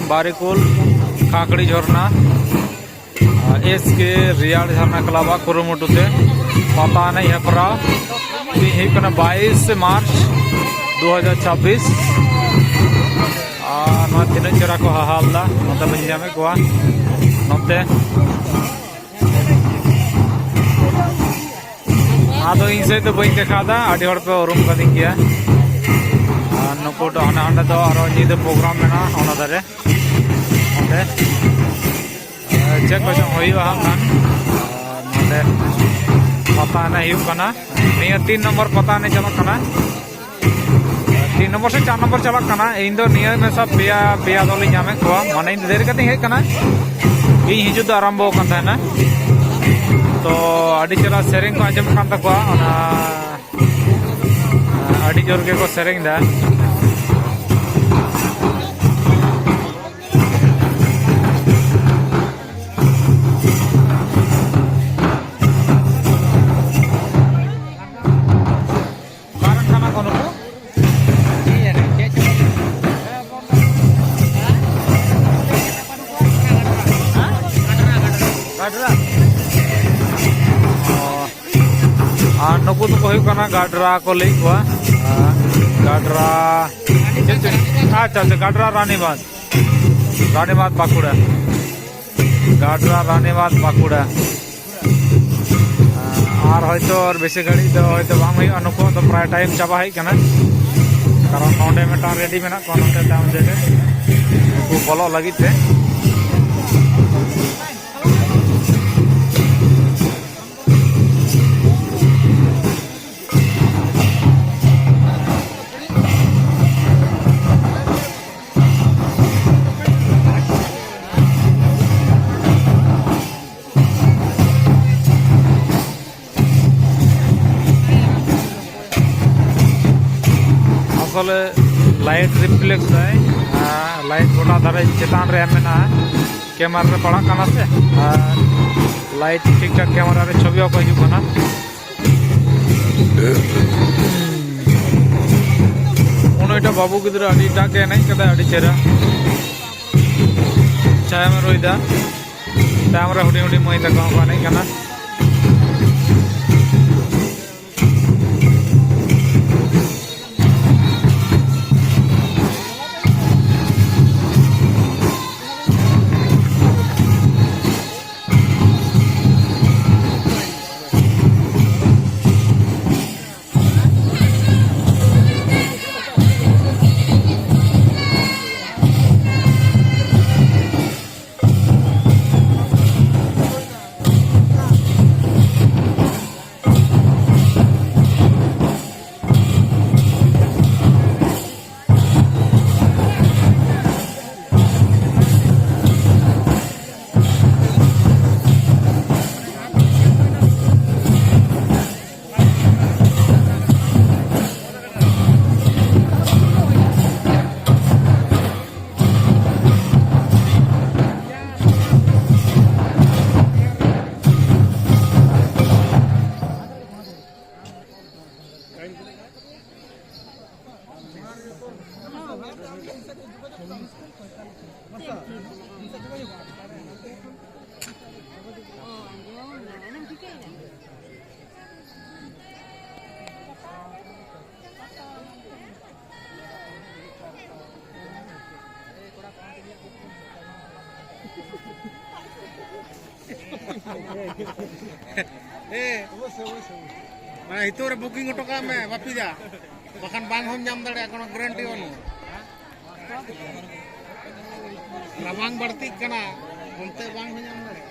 बारिकुल खाकड़ी झरना एस के रियाड़ झरना क्लब कुरुमुटुते पता नहीं है पड़ा 22 मार्च 2026 तीन चेहरा को हाहालदा नोते बंजामे कोआ नोते आदो इन से तो बई देखादा आडी हड़ पे उरुम कदी गया नुको तो हाना हाना तो आरो नीदे प्रोग्राम मेना ओना दारे ओंदे चेक को होइवा हां नोते पता नहीं हुई कना निया 3 नंबर पता नहीं चला कना 3 नंबर से 4 नंबर चला कना इन दो निया में सब बिया बिया दोली ᱧᱟᱢᱮ को माने देर कते हे कना इ हिजु दो आरंभ होकन था ना तो आडी चला सेरिंग को आजम कान तकवा ओना आडी जोर के को सेरिंग दा नुकु तो गाडरा को लई को गाडरा अच्छा अच्छा गाडरा रानीबाद बाकुड़ा गाडरा रानीबाद बाकुड़ा और हयतो और बेसि घड़ी तो हयतो बांग हुई नुकु तो प्राय टाइम चाबा है कना कारण नोडे मेटा रेडी मेना को नोते टाइम देते नुकु बोलो लगी ते लाइट रिफ्लेक्स है लाइट गोटा दारे चेतान रे मेना कैमरा रे पड़ा कना से लाइट ठीक ठाक कैमरा रे छवि को हिजु कना उनोटा बाबू गिदरा अडी टाके नहीं कदा अडी चेरा छाया में रोइदा कैमरा हुडी हुडी मई तक को नहीं कना मैं हितोरे बुकिंग ओटोका में बापीदा बखान बांग हम नाम दाड़े कोनो गारंटी बनु रामांग बढ़ती कना उनते बांग हम नाम दाड़े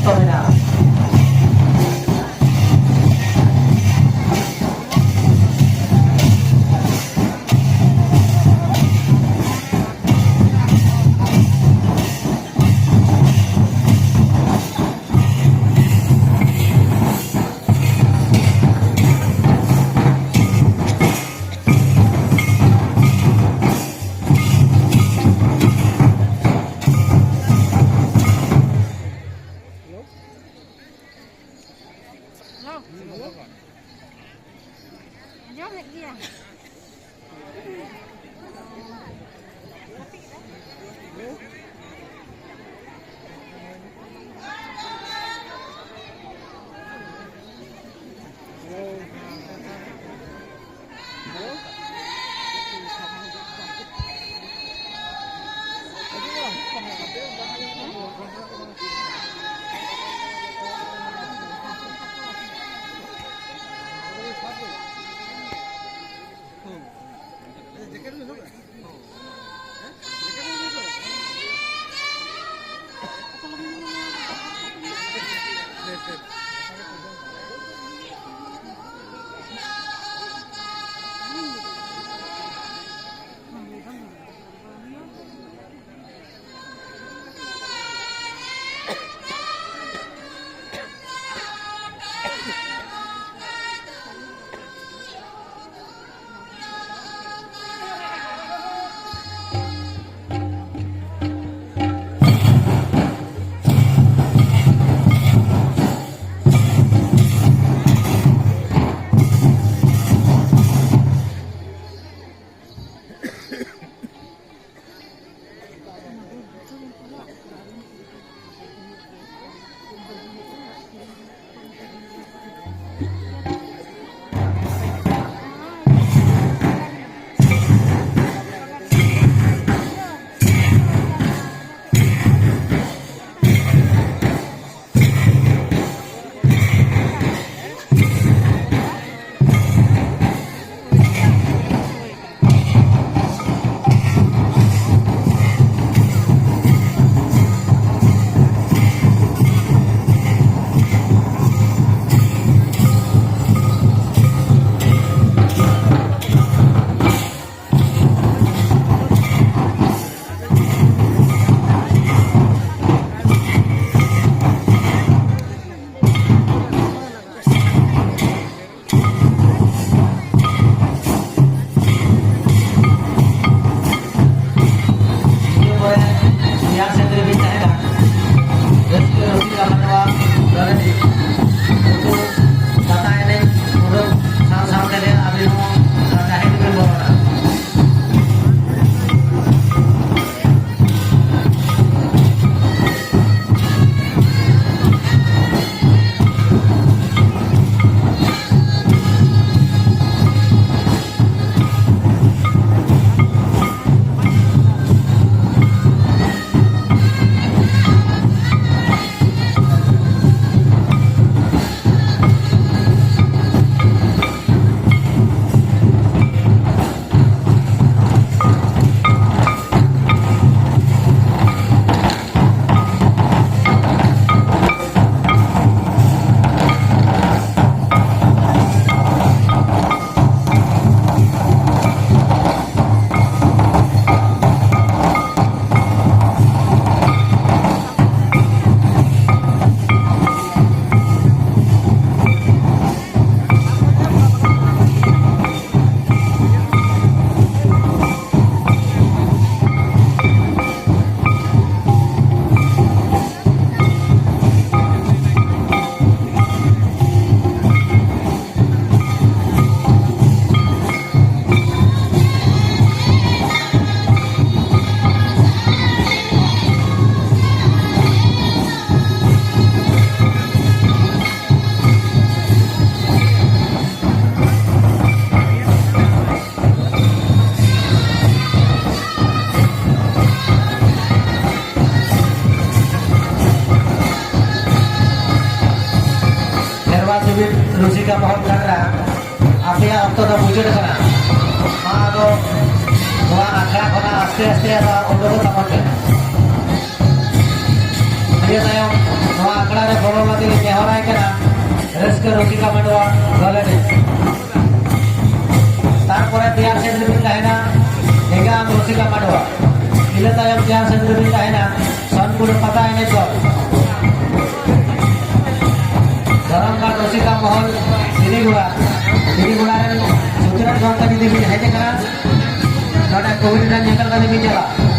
ᱚᱠᱛᱚ ᱢᱮᱱᱟᱜᱼᱟ Anjom dia. Rusika Pohon Chandra Apia Okto da Bujur Kana Maado Noa Akra Kona Aste Aste Ada Ondo Tamote Dia Tayong नवा आंकड़ा रे बोलो लगे नेहराय कना रस्क रसिका मांडवा दले रे तारपरे बिहार सेंटर बिन कहना नेगा रसिका मांडवा इले तायम बिहार सेंटर बिन कहना सनपुर पता है ने तो धरमगढ़ रसिका महल दिलीगुड़ा रे सूचना जोंता दी बिन है कना नोडा कोविड 19 जंगल का भी चला